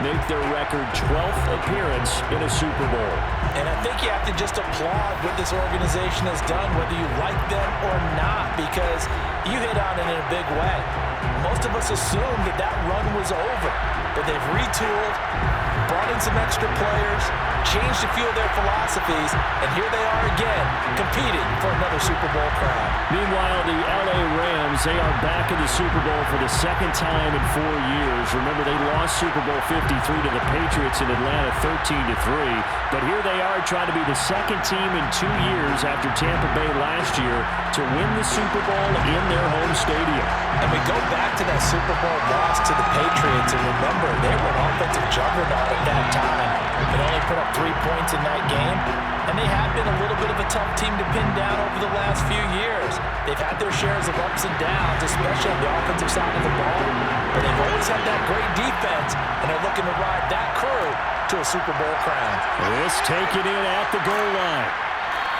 make their record 12th appearance in a Super Bowl. And I think you have to just applaud what this organization has done, whether you like them or not, because you hit on it in a big way. Most of us assumed that that run was over, but they've retooled, brought in some extra players, changed a few of their philosophies, and here they are again, competing for another Super Bowl crown. Meanwhile, the LA Rams, they are back in the Super Bowl for the second time in 4 years. Remember, they lost Super Bowl 53 to the Patriots in Atlanta 13-3, but here they are trying to be the second team in 2 years after Tampa Bay last year to win the Super Bowl in their home stadium. And we go back to that Super Bowl loss to the Patriots, and remember, they were an offensive juggernaut at that time. They only put up 3 points in that game, and they have been a little bit of a tough team to pin down over the last few years. They've had their shares of ups and downs, especially on the offensive side of the ball, but they've always had that great defense, and they're looking to ride that crew to a Super Bowl crown. This taken in at the goal line.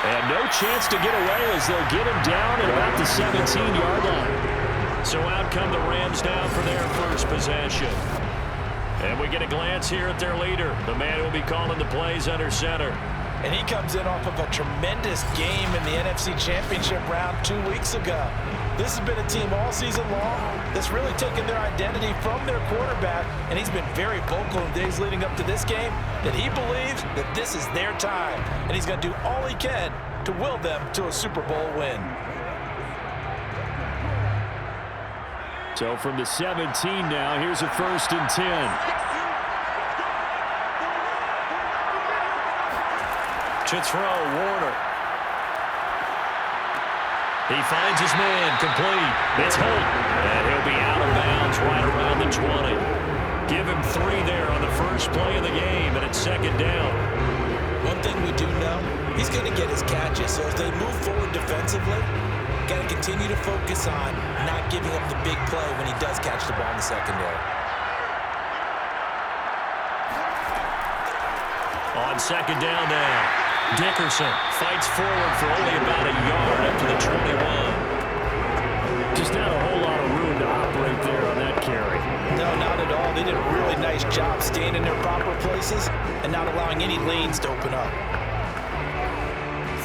And no chance to get away as they'll get him down at about the 17-yard line. So out come the Rams down for their first possession. And we get a glance here at their leader, the man who will be calling the plays under center. And he comes in off of a tremendous game in the NFC Championship round 2 weeks ago. This has been a team all season long that's really taken their identity from their quarterback, and he's been very vocal in days leading up to this game that he believes that this is their time, and he's going to do all he can to will them to a Super Bowl win. So from the 17 now, here's a 1st and 10. To throw, Warner. He finds his man, complete. It's Holt, and he'll be out of bounds right around the 20. Give him 3 there on the first play of the game, and it's 2nd down. One thing we do know, he's going to get his catches, so as they move forward defensively, got to continue to focus on not giving up the big play when he does catch the ball in the secondary. On 2nd down now. Dickerson fights forward for only about a yard up to the 21. Just not a whole lot of room to operate there on that carry. No, not at all. They did a really nice job staying in their proper places and not allowing any lanes to open up.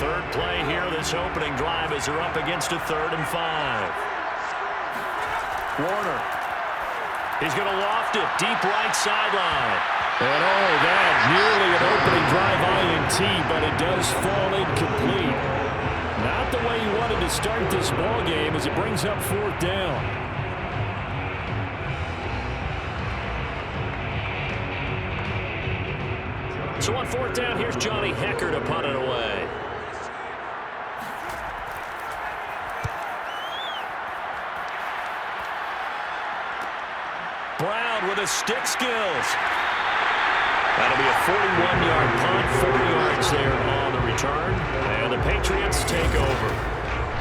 3rd play here, this opening drive as they're up against a 3rd and 5. Warner. He's going to loft it deep right sideline. And that nearly an opening drive INT, but it does fall incomplete. Not the way you wanted to start this ball game as it brings up 4th down. So on 4th down, here's Johnny Hecker to punt it away. Brown with his stick skills. That'll be a 41-yard punt, 4 yards there on the return, and the Patriots take over.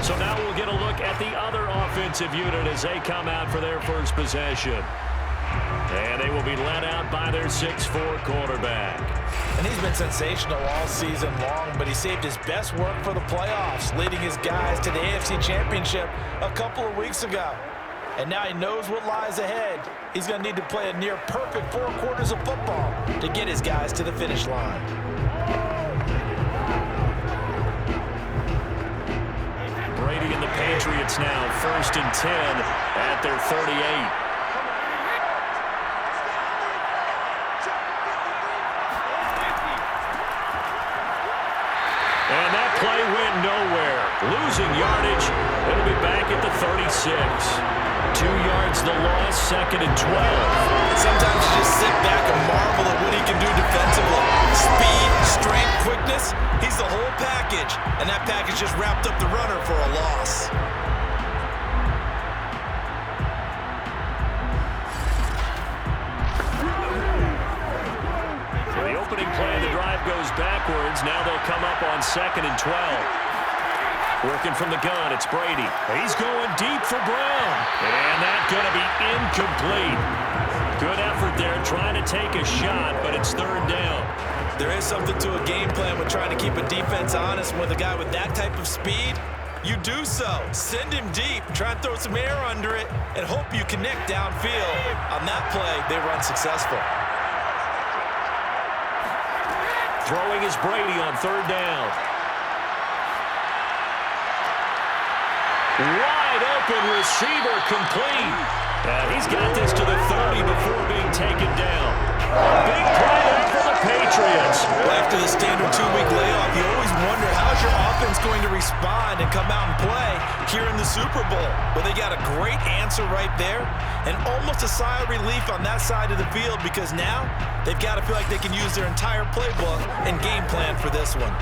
So now we'll get a look at the other offensive unit as they come out for their first possession. And they will be led out by their 6'4" quarterback. And he's been sensational all season long, but he saved his best work for the playoffs, leading his guys to the AFC Championship a couple of weeks ago. And now he knows what lies ahead. He's going to need to play a near-perfect 4 quarters of football to get his guys to the finish line. Brady and the Patriots now 1st and 10 at their 38. And that play went nowhere. Losing yardage. It'll be back at the 36. 2 yards the loss, 2nd and 12. Sometimes you just sit back and marvel at what he can do defensively. Speed, strength, quickness, he's the whole package. And that package just wrapped up the runner for a loss. So the opening play of the drive goes backwards. Now they'll come up on 2nd and 12. Working from the gun, it's Brady. He's going deep for Brown. And that's going to be incomplete. Good effort there, trying to take a shot, but it's 3rd down. There is something to a game plan with trying to keep a defense honest. With a guy with that type of speed, you do so. Send him deep, try and throw some air under it, and hope you connect downfield. On that play, they run successful. Throwing is Brady on third down. Wide open receiver complete. And he's got this to the 30 before being taken down. A big play there for the Patriots. Well, after the standard 2-week layoff, you always wonder how's your offense going to respond and come out and play here in the Super Bowl. Well, they got a great answer right there and almost a sigh of relief on that side of the field because now they've got to feel like they can use their entire playbook and game plan for this one.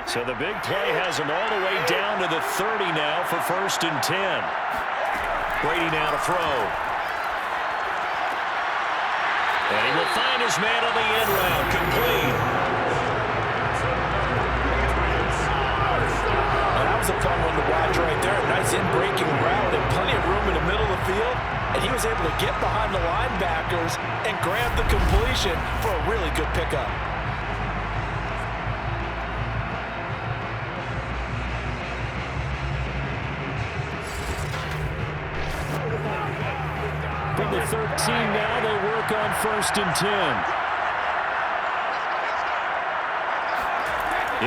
So the big play has him all the way down to the 30 now for 1st and 10. Brady now to throw. And he will find his man on the end round, complete. Well, that was a fun one to watch right there. A nice in-breaking route and plenty of room in the middle of the field. And he was able to get behind the linebackers and grab the completion for a really good pickup. From the 13 now, they work on 1st and 10.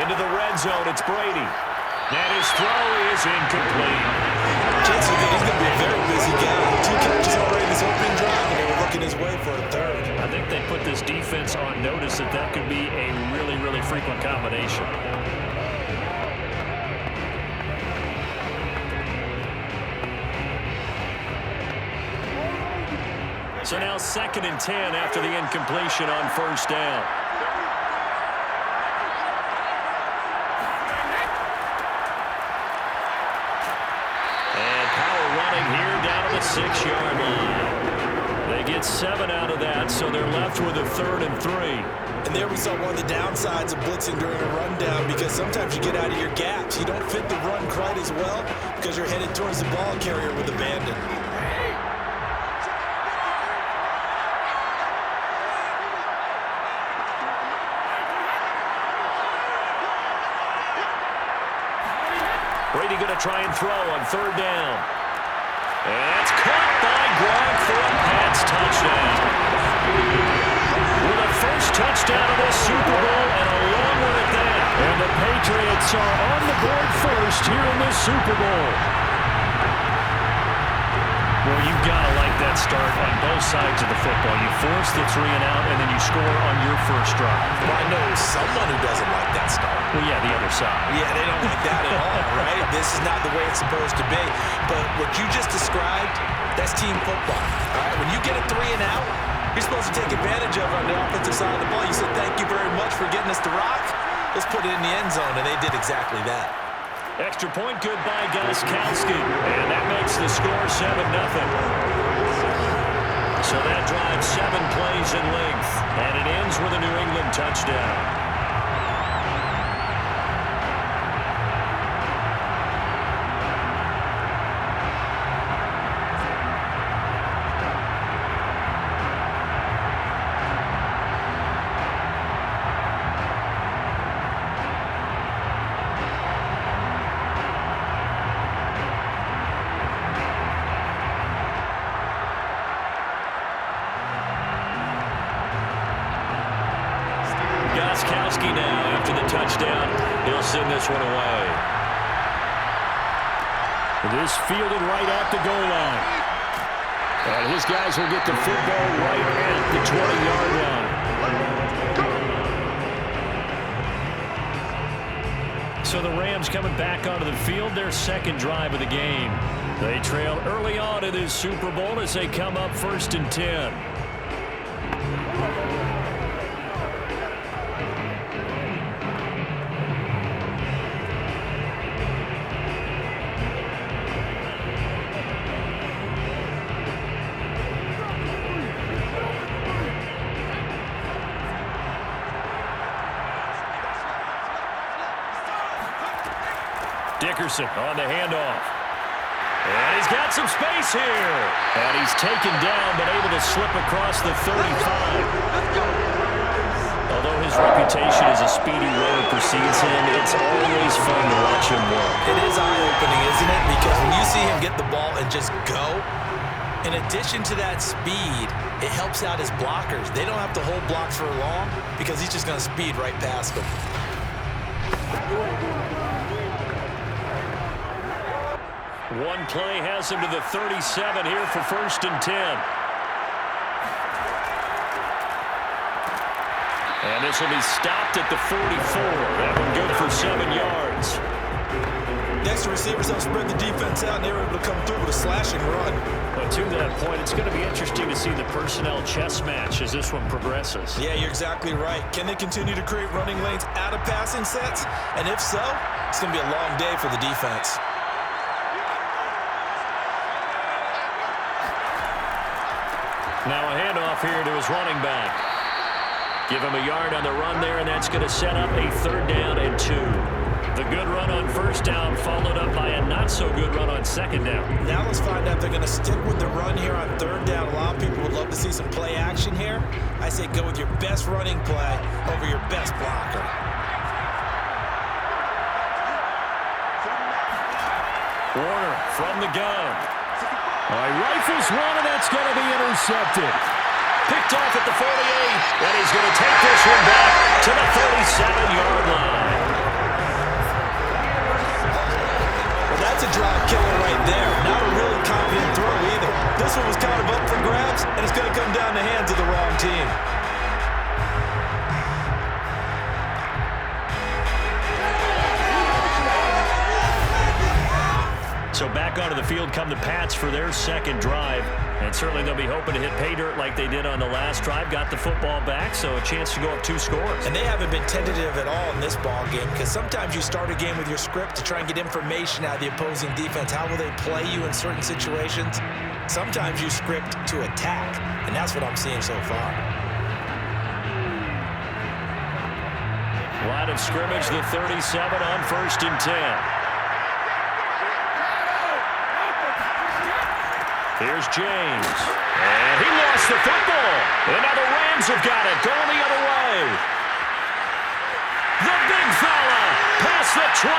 Into the red zone, it's Brady. And his throw is incomplete. Chances are he's going to be a very busy guy. 2 catches already in his opening drive, and they were looking his way for a third. I think they put this defense on notice that could be a really, really frequent combination. So now 2nd and 10 after the incompletion on 1st down. And power running here down to the 6-yard line. They get 7 out of that, so they're left with a 3rd and 3. And there we saw one of the downsides of blitzing during a rundown because sometimes you get out of your gaps. You don't fit the run quite as well because you're headed towards the ball carrier with abandon. Brady going to try and throw on 3rd down. And it's caught by Gronk for a Pats touchdown. With a first touchdown of this Super Bowl and a long one at that. And the Patriots are on the board first here in this Super Bowl. Well, you've got to like that start on both sides of the football. You force the 3 and out, and then you score on your first drive. Well, I know someone who doesn't like that start. Well, yeah, the other side. Yeah, they don't like that at all, right? This is not the way it's supposed to be. But what you just described, that's team football. All right, when you get a 3 and out, you're supposed to take advantage of it on the offensive side of the ball. You said, thank you very much for getting us the rock. Let's put it in the end zone, and they did exactly that. Extra point good by Gostkowski. And that makes the score 7-0. So that drives 7 plays in length. And it ends with a New England touchdown. Gostkowski now after the touchdown. He'll send this one away. This fielded right at the goal line. And his guys will get the football right at the 20-yard line. So the Rams coming back onto the field, their 2nd drive of the game. They trail early on in this Super Bowl as they come up 1st and 10. Dickerson on the handoff. And he's got some space here. And he's taken down, but able to slip across the 35. Although his reputation as a speedy runner precedes him, it's always fun to watch him work. It is eye-opening, isn't it? Because when you see him get the ball and just go, In addition to that speed, it helps out his blockers. They don't have to hold blocks for long because he's just going to speed right past them. One play has him to the 37 here for 1st and 10. And this will be stopped at the 44. That one good for 7 yards. Next, the receivers don't spread the defense out, and they were able to come through with a slashing run. But to that point, it's going to be interesting to see the personnel chess match as this one progresses. Yeah, you're exactly right. Can they continue to create running lanes out of passing sets? And if so, it's going to be a long day for the defense. Now a handoff here to his running back. Give him a yard on the run there, and that's going to set up a 3rd down and 2. The good run on 1st down followed up by a not-so-good run on 2nd down. Now let's find out if they're going to stick with the run here on 3rd down. A lot of people would love to see some play action here. I say go with your best running play over your best blocker. Warner from the gun. Rifles one, and that's going to be intercepted. Picked off at the 48, and he's going to take this one back to the 37-yard line. Well, that's a drop killer right there. Not a really confident throw either. This one was kind of up for grabs, and it's going to come down the hands of the wrong team. So back onto the field come the Pats for their 2nd drive. And certainly they'll be hoping to hit pay dirt like they did on the last drive. Got the football back, so a chance to go up 2 scores. And they haven't been tentative at all in this ball game because sometimes you start a game with your script to try and get information out of the opposing defense. How will they play you in certain situations? Sometimes you script to attack, and that's what I'm seeing so far. Line of scrimmage, the 37 on 1st and 10. Here's James. And he lost the football. And now the Rams have got it. Going the other way. The big fella past the 20.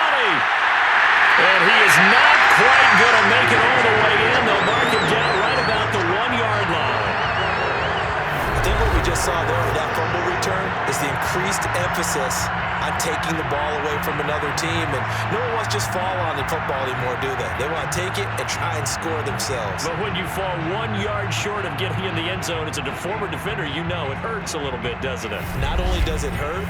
And he is not quite going to make it all the way in. They'll mark him down right about the 1-yard line. I think what we just saw there with that fumble return is the increased emphasis on taking the ball away from another team. And no one wants to just fall on in football anymore, do they? They want to take it and try and score themselves. But when you fall 1 yard short of getting in the end zone as a former defender, you know it hurts a little bit, doesn't it? Not only does it hurt,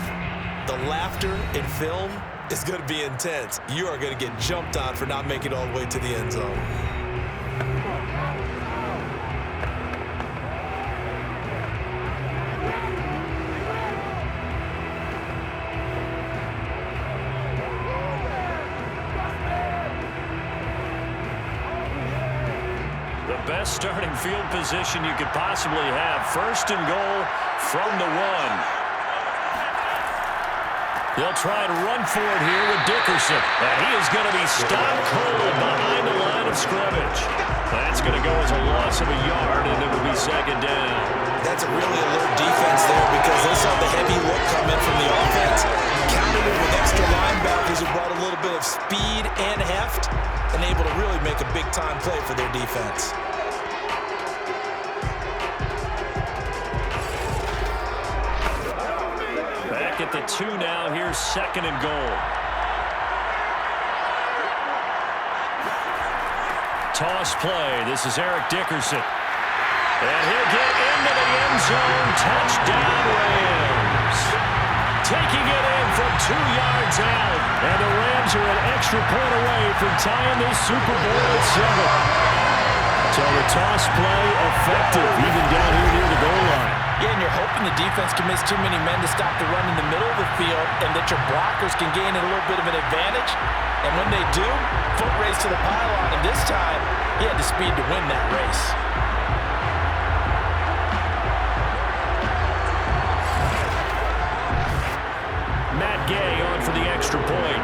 the laughter in film is going to be intense. You are going to get jumped on for not making it all the way to the end zone. Best starting field position you could possibly have. 1st and goal from the 1. They'll try and run for it here with Dickerson. And he is going to be stopped cold behind the line of scrimmage. That's going to go as a loss of a yard, and it will be 2nd down. That's a really alert defense there because they saw the heavy look come in from the offense. Countered it with extra linebackers who brought a little bit of speed and heft and able to really make a big-time play for their defense. At the 2 now, here's 2nd and goal. Toss play. This is Eric Dickerson. And he'll get into the end zone. Touchdown, Rams. Taking it in from 2 yards out. And the Rams are an extra point away from tying this Super Bowl at 7. So the toss play effective, even down here near the goal line. Yeah, and you're hoping the defense can miss too many men to stop the run in the middle of the field and that your blockers can gain a little bit of an advantage. And when they do, foot race to the pylon. And this time, he had the speed to win that race. Matt Gay on for the extra point.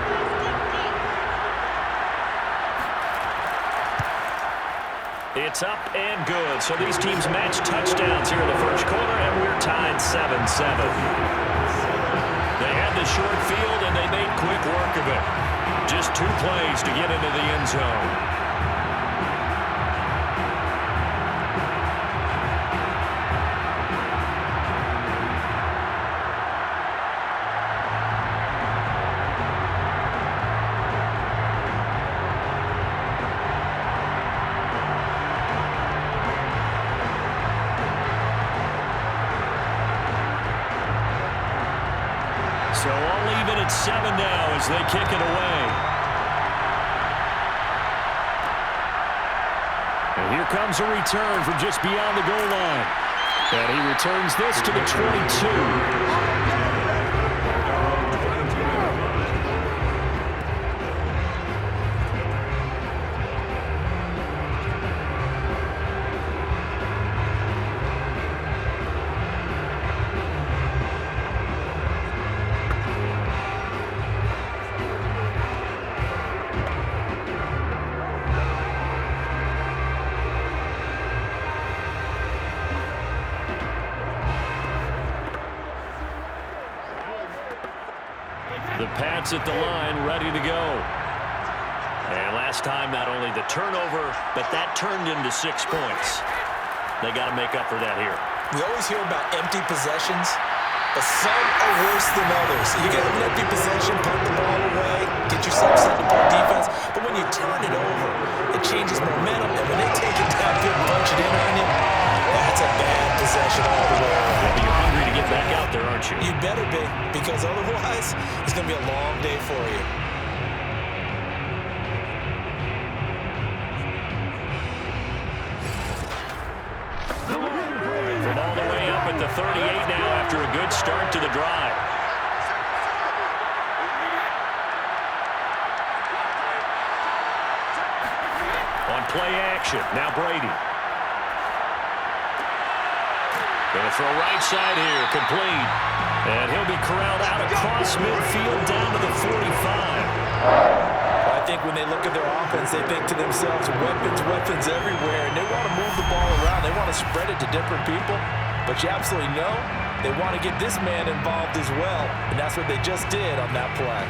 It's up and good. So these teams match touchdowns here in the first quarter, and we're tied 7-7. They had the short field, and they made quick work of it. Just 2 plays to get into the end zone. and 7 now as they kick it away. And here comes a return from just beyond the goal line. And he returns this to the 22. The Pats at the line, ready to go. And last time, not only the turnover, but that turned into 6 points. They got to make up for that here. We always hear about empty possessions, but some are worse than others. You get an empty possession, put the ball away, get yourself set to play defense, but when you turn it over, it changes momentum, and when they take it downfield and punch it in on you, that's a bad possession all the way around. Yeah, but you're hungry to get back out there, aren't you? You better be, because otherwise, it's going to be a long day for you. From all the way up at the 38 now after a good start to the drive. On play action, now Brady. Going to throw right side here, complete. And he'll be corralled out across midfield down to the 45. I think when they look at their offense, they think to themselves, weapons everywhere, and they want to move the ball around. They want to spread it to different people. But you absolutely know they want to get this man involved as well, and that's what they just did on that play.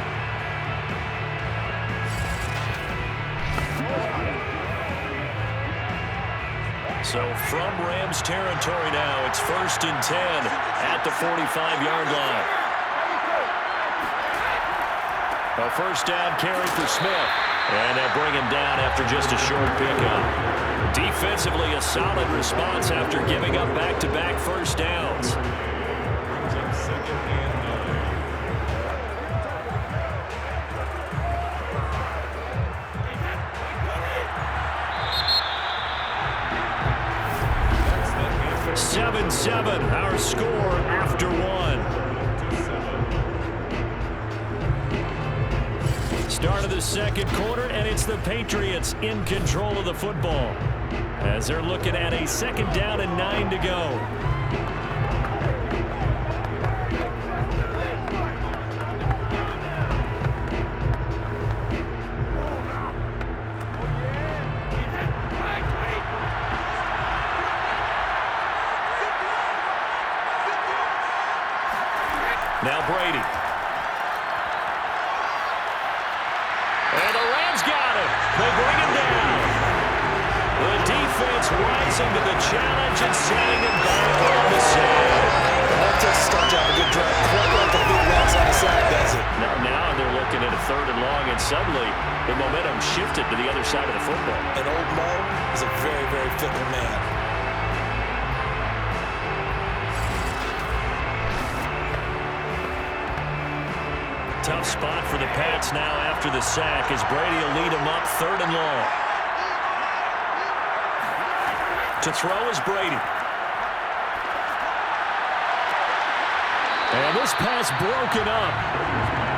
So from Rams territory now, it's 1st and 10 at the 45-yard line. A first down carry for Smith. And they'll bring him down after just a short pickup. Defensively, a solid response after giving up back-to-back first downs. Our score after 1. Start of the second quarter, and it's the Patriots in control of the football as they're looking at a 2nd down and 9 to go. Now Brady. And the Rams got him. They bring him down. The defense rising to the challenge and setting him back on the side. That takes a start to have a good drive. Quite like the big Rams on the side, does it? Now they're looking at a 3rd and long, and suddenly the momentum shifted to the other side of the football. And old Mo is a very, very fickle man. Tough spot for the Pats now after the sack as Brady will lead them up 3rd and long. To throw is Brady. And this pass broken up.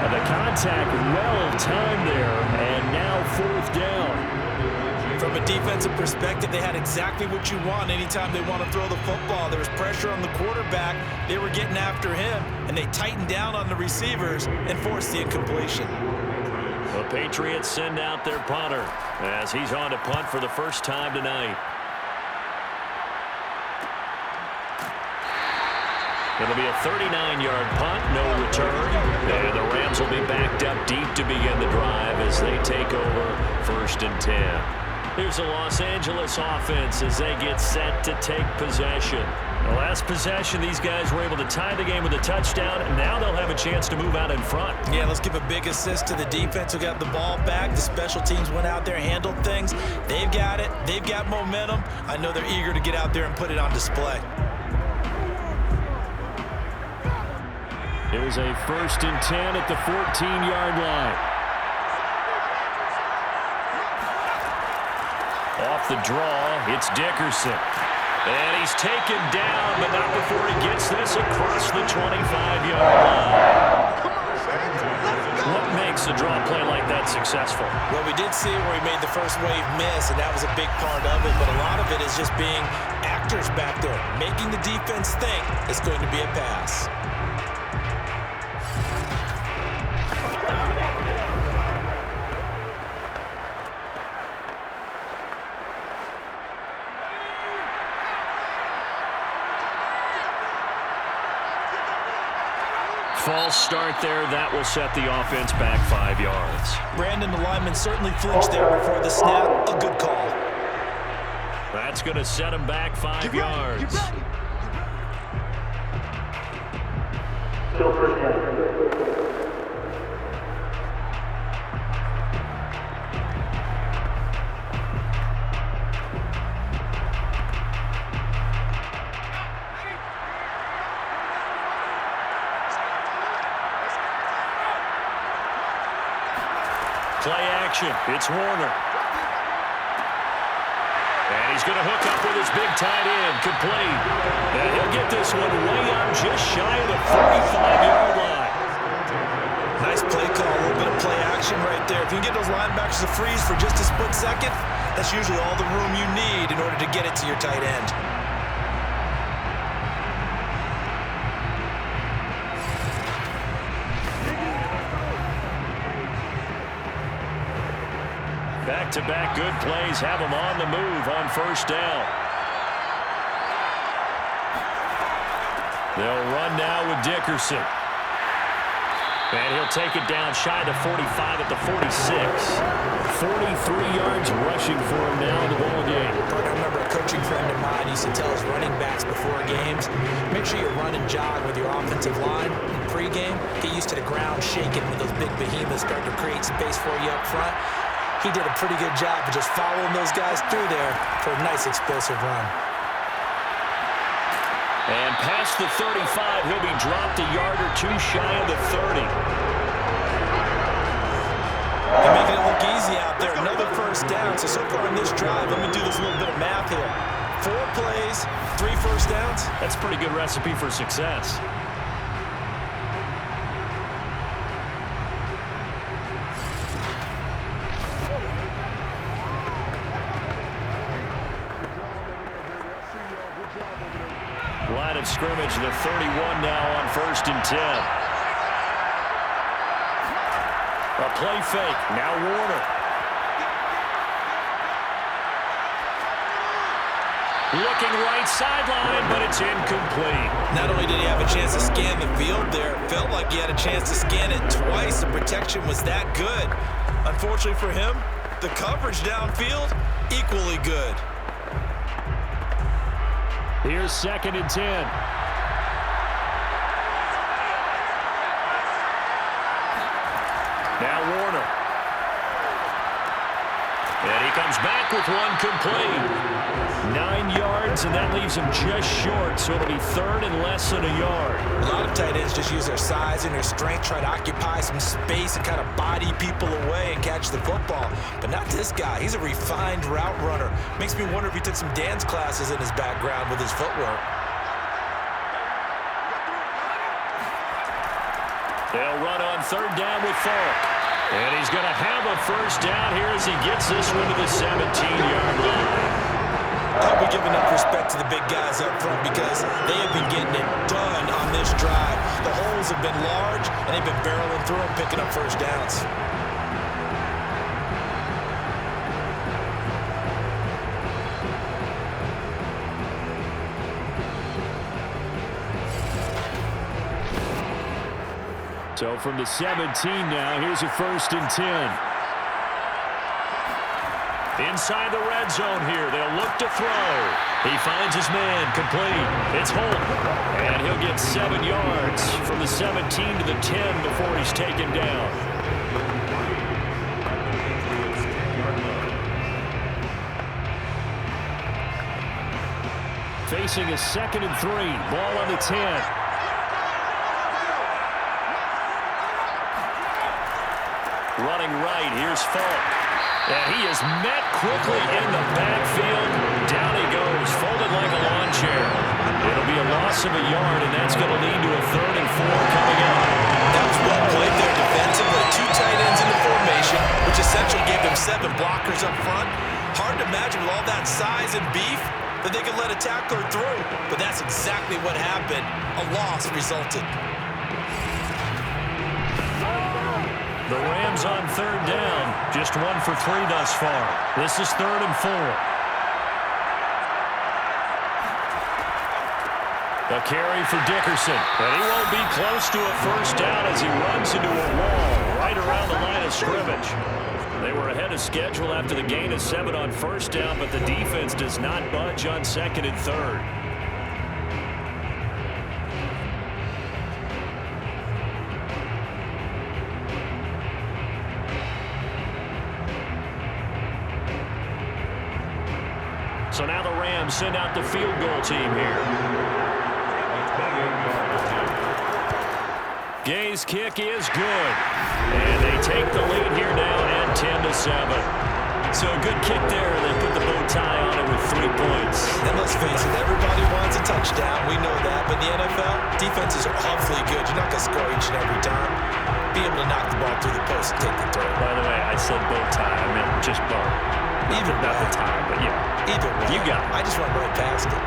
And the contact well timed there, and now 4th down. From a defensive perspective, they had exactly what you want anytime they want to throw the football. There was pressure on the quarterback. They were getting after him, and they tightened down on the receivers and forced the incompletion. The Patriots send out their punter as he's on to punt for the first time tonight. It'll be a 39-yard punt, no return. And the Rams will be backed up deep to begin the drive as they take over 1st and 10. Here's the Los Angeles offense as they get set to take possession. The last possession, these guys were able to tie the game with a touchdown, and now they'll have a chance to move out in front. Yeah, let's give a big assist to the defense who got the ball back. The special teams went out there, handled things. They've got it. They've got momentum. I know they're eager to get out there and put it on display. Here's a 1st and 10 at the 14-yard line. Off the draw, it's Dickerson. And he's taken down, but not before he gets this across the 25-yard line. What makes a draw play like that successful? Well, we did see it where he made the first wave miss, and that was a big part of it. But a lot of it is just being actors back there, making the defense think it's going to be a pass. False start there. That will set the offense back 5 yards. Brandon, the lineman, certainly flinched there before the snap. A good call. That's going to set him back 5 yards. Still first down. Play action. It's Warner. And he's going to hook up with his big tight end. Complete. And he'll get this one way up just shy of the 45-yard line. Nice play call. A little bit of play action right there. If you can get those linebackers to freeze for just a split second, that's usually all the room you need in order to get it to your tight end. Back-to-back good plays have him on the move on 1st down. They'll run now with Dickerson. And he'll take it down shy of the 45 at the 46. 43 yards rushing for him now in the ball game. I remember a coaching friend of mine used to tell his running backs before games, make sure you run and jog with your offensive line in pregame. Get used to the ground shaking when those big behemoths start to create space for you up front. He did a pretty good job of just following those guys through there for a nice explosive run. And past the 35, he'll be dropped a yard or two shy of the 30. They're making it look easy out there. Another 1st down. So far in this drive, let me do this little bit of math here. 4 plays, 3 1st downs. That's a pretty good recipe for success. Line of scrimmage, the 31 now on 1st and 10. A play fake. Now Warner. Looking right sideline, but it's incomplete. Not only did he have a chance to scan the field there, it felt like he had a chance to scan it twice. The protection was that good. Unfortunately for him, the coverage downfield, equally good. Here's 2nd and 10. Now Warner. And he comes back with one complete. 9 yards, and that leaves him just short, so it'll be 3rd and less than a yard. A lot of tight ends just use their size and their strength, try to occupy some space and kind of body people away and catch the football. But not this guy. He's a refined route runner. Makes me wonder if he took some dance classes in his background with his footwork. They'll run on 3rd down with Falk. And he's going to have a 1st down here as he gets this one to the 17-yard line. I hope we give enough respect to the big guys up front because they have been getting it done on this drive. The holes have been large, and they've been barreling through them, picking up 1st downs. So from the 17 now, here's a 1st and 10. Inside the red zone here, they'll look to throw. He finds his man, complete. It's Holt, and he'll get 7 yards from the 17 to the 10 before he's taken down. Facing a 2nd and 3, ball on the 10. Running right, here's Falk. And he is met quickly in the backfield. Down he goes, folded like a lawn chair. It'll be a loss of a yard, and that's going to lead to a 3rd and 4 coming up. That was well played there defensively. 2 tight ends in the formation, which essentially gave them 7 blockers up front. Hard to imagine with all that size and beef that they could let a tackler through. But that's exactly what happened. A loss resulted. The Rams on 3rd down. Just 1 for 3 thus far. This is 3rd and 4. A carry for Dickerson. And he won't be close to a first down as he runs into a wall right around the line of scrimmage. They were ahead of schedule after the gain of 7 on first down, but the defense does not budge on 2nd and 3rd. So now the Rams send out the field goal team here. Gay's kick is good. And they take the lead here now at 10-7. So a good kick there. They put the bow tie on it with 3 points. And let's face it, everybody wants a touchdown. We know that. But in the NFL, defenses are awfully good. You're not going to score each and every time. Be able to knock the ball through the post and take the throw. By the way, I said bow tie. I meant just bow. Either not the tie, but yeah. Either way. You got it. I just went right past it.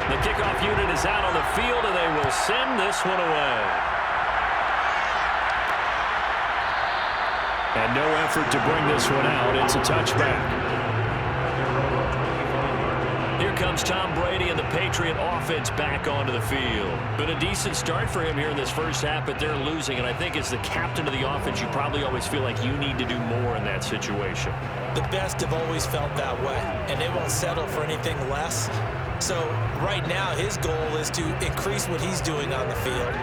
The kickoff unit is out on the field, and they will send this one away. And no effort to bring this one out. It's a touchback. Here comes Tom Brady and the Patriot offense back onto the field. Been a decent start for him here in this first half, but they're losing. And I think as the captain of the offense, you probably always feel like you need to do more in that situation. The best have always felt that way, and they won't settle for anything less. So right now, his goal is to increase what he's doing on the field,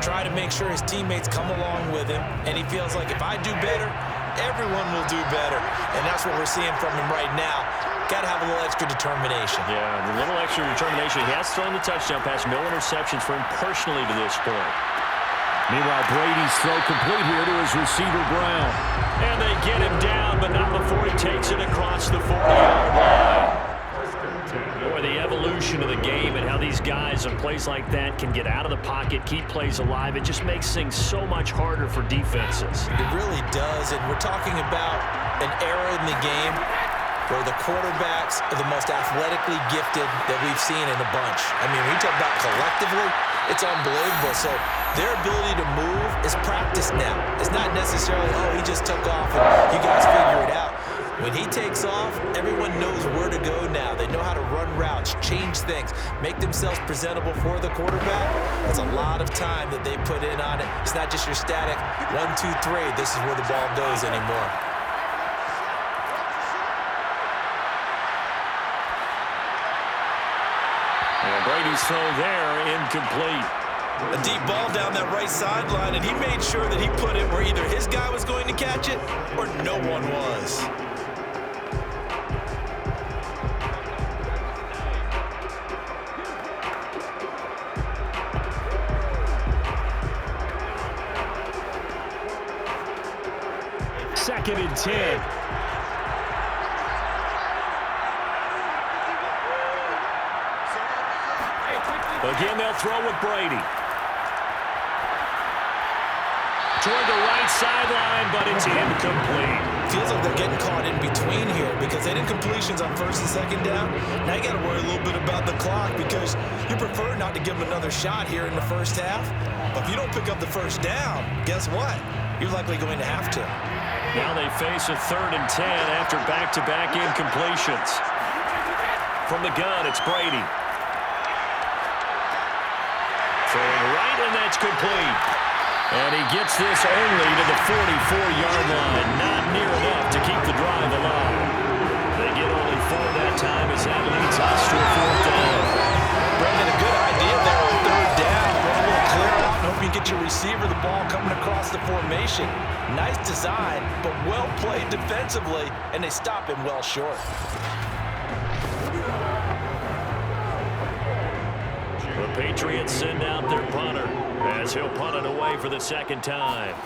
try to make sure his teammates come along with him, and he feels like if I do better, everyone will do better. And that's what we're seeing from him right now. Got to have a little extra determination. Yeah, a little extra determination. He has thrown the touchdown pass, no interceptions for him personally to this point. Meanwhile, Brady's throw complete here to his receiver, Brown. And they get him down, but not before he takes it across the 40-yard line. Boy, the evolution of the game and how these guys on plays like that can get out of the pocket, keep plays alive, it just makes things so much harder for defenses. It really does, and we're talking about an era in the game where the quarterbacks are the most athletically gifted that we've seen in a bunch. I mean, when you talk about collectively, it's unbelievable. So their ability to move is practiced now. It's not necessarily, oh, he just took off and you guys figure it out. When he takes off, everyone knows where to go now. They know how to run routes, change things, make themselves presentable for the quarterback. That's a lot of time that they put in on it. It's not just your static 1, 2, 3. This is where the ball goes anymore. And Brady's throw there, incomplete. A deep ball down that right sideline, and he made sure that he put it where either his guy was going to catch it or no one was. Second and 10. Again, they'll throw with Brady. Toward the right sideline, but it's incomplete. Feels like they're getting caught in between here because they did completions on 1st and 2nd down. Now you got to worry a little bit about the clock because you prefer not to give them another shot here in the first half. But if you don't pick up the first down, guess what? You're likely going to have to. Now they face a 3rd and 10 after back-to-back incompletions. From the gun, it's Brady. Throwing right, and that's complete. And he gets this only to the 44-yard line. Not near enough to keep the drive alive. They get only 4 that time as that leads us to a 4th down. Brendan, a good idea there on 3rd down. Run a little clear out and hope you get your receiver the ball coming across the formation. Nice design, but well played defensively, and they stop him well short. The Patriots send out their punter as he'll punt it away for the second time.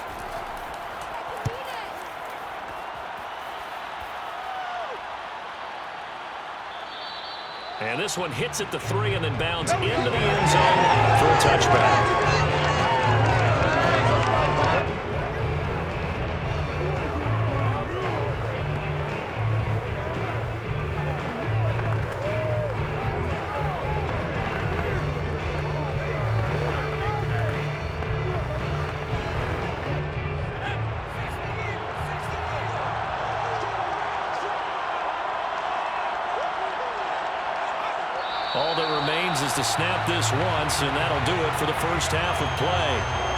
And this one hits at the 3 and then bounds into the end zone for a touchback. All that remains is to snap this once, and that'll do it for the first half of play.